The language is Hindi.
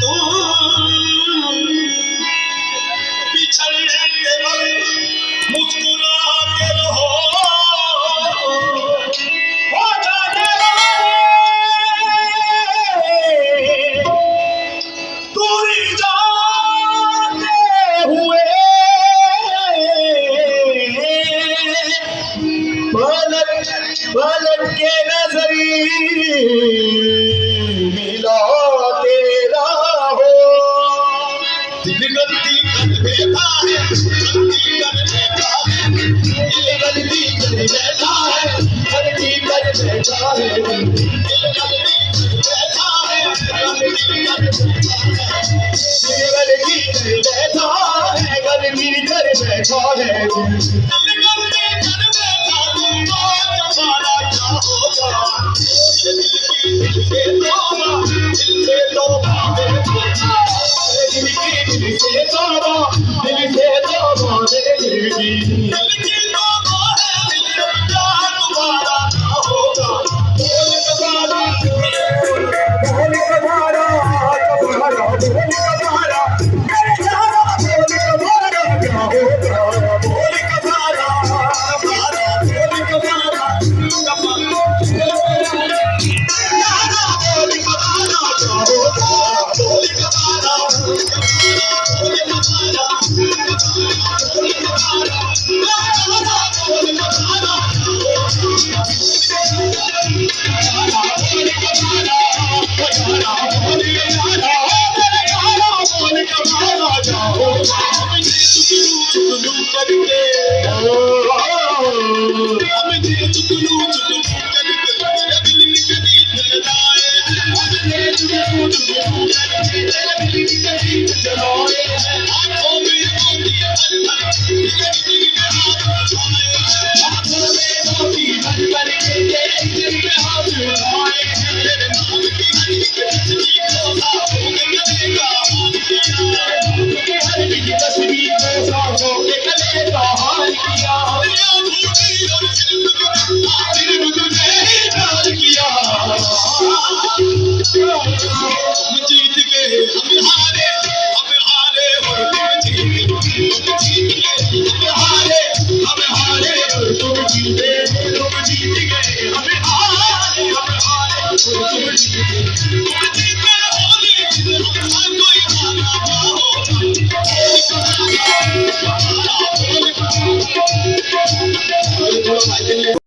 तुम बिछड़ने के वक्त मुस्कुराते रहो, हो जाने वाले दूरी जाते हुए पलट पलट के नजरी मिलाते रहो। दिल गलती कर बैठा है, गलती कर बैठा है, दिल गलती कर बैठा है, गलती कर बैठा है, दिल गलती कर बैठा है, गलती कर बैठा है, दिल गलती कर बैठा है, गलती कर बैठा है, दिल गलती कर बैठा तो तुम्हारा क्या होगा? दिल से तौबा, दिल से तौबा, दिल से तौबा, दिल से तौबा, दिल की तौबा है, दिल का तुम्हारा क्या होगा? बोल कबारा, बोल कबारा, कबारा, बोल कबारा, मेरे यारा बोल कबारा क्या होगा? बोल कबारा, कबारा, बोल कबारा, कबारा, यारा बोल कबारा क्या होगा? बोल कबारा, जीत गए हम हारे, हम हारे और तुम जीत गए, हम हारे, हम हारे और तुम जीते, तुम जीत गए हम हारे, हम हारे और तुम जीते, तुम जीते होली हम कोई हारा क्या होगा?